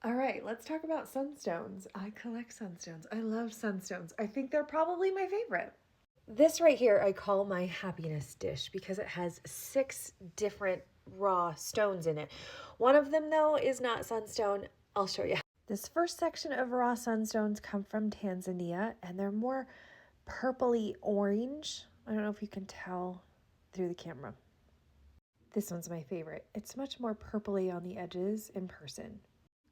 All right, let's talk about sunstones. I collect sunstones. I love sunstones. I think they're probably my favorite. This right here I call my happiness dish because it has 6 different raw stones in it. One of them, though, is not sunstone. I'll show you. This first section of raw sunstones come from Tanzania, and they're more purpley orange. I don't know if you can tell through the camera. This one's my favorite. It's much more purpley on the edges in person.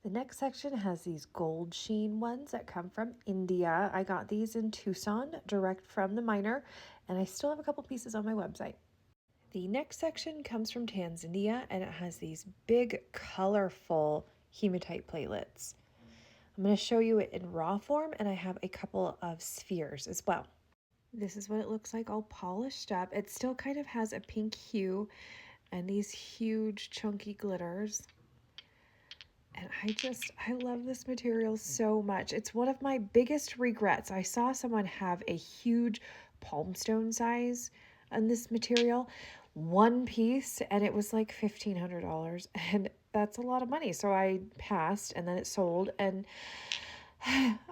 The next section has these gold sheen ones that come from India. I got these in Tucson, direct from the miner, and I still have a couple pieces on my website. The next section comes from Tanzania, and it has these big, colorful hematite platelets. I'm going to show you it in raw form, and I have a couple of spheres as well. This is what it looks like all polished up. It still kind of has a pink hue and these huge chunky glitters. And I love this material so much. It's one of my biggest regrets. I saw someone have a huge palmstone size on this material, one piece, and it was like $1,500. And that's a lot of money. So I passed, and then it sold, and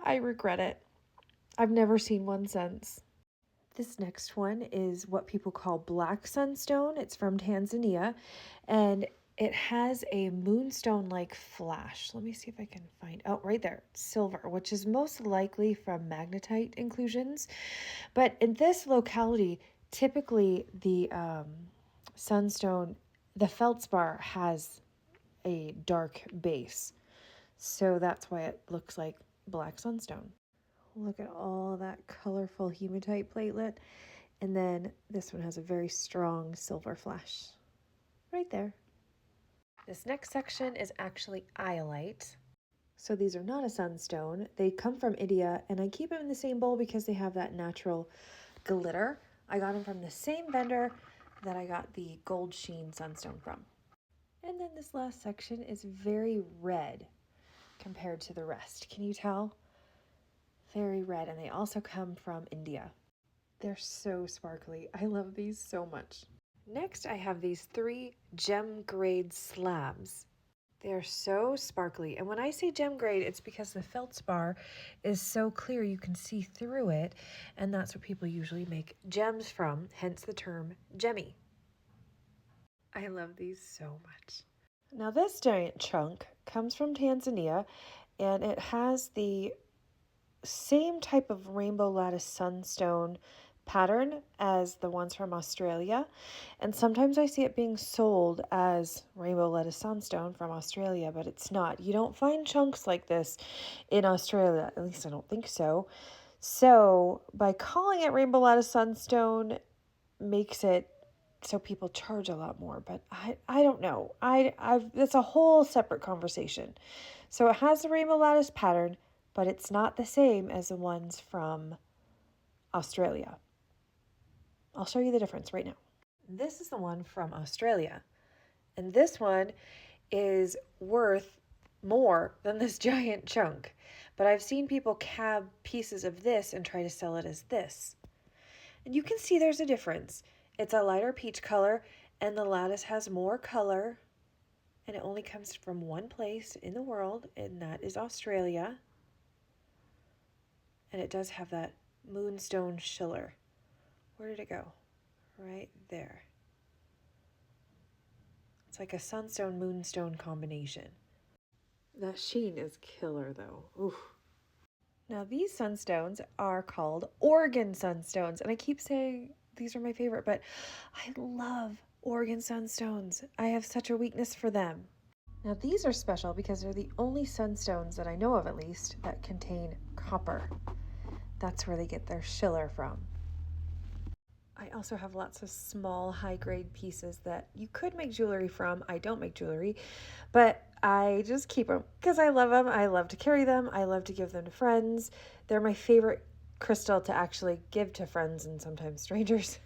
I regret it. I've never seen one since. This next one is what people call black sunstone. It's from Tanzania, and it has a moonstone-like flash. Let me see if I can find, oh, right there, silver, which is most likely from magnetite inclusions. But in this locality, typically the sunstone, the feldspar has a dark base. So that's why it looks like black sunstone. Look at all that colorful hematite platelet. And then this one has a very strong silver flash right there. This next section is actually iolite. So these are not a sunstone. They come from India, and I keep them in the same bowl because they have that natural glitter. I got them from the same vendor that I got the gold sheen sunstone from. And then this last section is very red compared to the rest. Can you tell? Very red, and they also come from India. They're so sparkly. I love these so much. Next, I have these 3 gem grade slabs. They're so sparkly, and when I say gem grade, it's because the feldspar is so clear you can see through it, and that's what people usually make gems from, hence the term gemmy. I love these so much. Now this giant chunk comes from Tanzania, and it has the same type of rainbow lattice sunstone pattern as the ones from Australia. And sometimes I see it being sold as rainbow lattice sunstone from Australia, but it's not. You don't find chunks like this in Australia, at least I don't think so. So by calling it rainbow lattice sunstone makes it so people charge a lot more, but I don't know. That's a whole separate conversation. So it has the rainbow lattice pattern, but it's not the same as the ones from Australia. I'll show you the difference right now. This is the one from Australia, and this one is worth more than this giant chunk. But I've seen people cab pieces of this and try to sell it as this. And you can see there's a difference. It's a lighter peach color, and the lattice has more color, and it only comes from one place in the world, and that is Australia. And it does have that moonstone schiller. Where did it go? Right there. It's like a sunstone moonstone combination. That sheen is killer though. Oof. Now these sunstones are called Oregon sunstones, and I keep saying these are my favorite, but I love Oregon sunstones. I have such a weakness for them. Now these are special because they're the only sunstones that I know of, at least, that contain copper. That's where they get their schiller from. I also have lots of small high-grade pieces that you could make jewelry from. I don't make jewelry, but I just keep them because I love them. I love to carry them. I love to give them to friends. They're my favorite crystal to actually give to friends and sometimes strangers.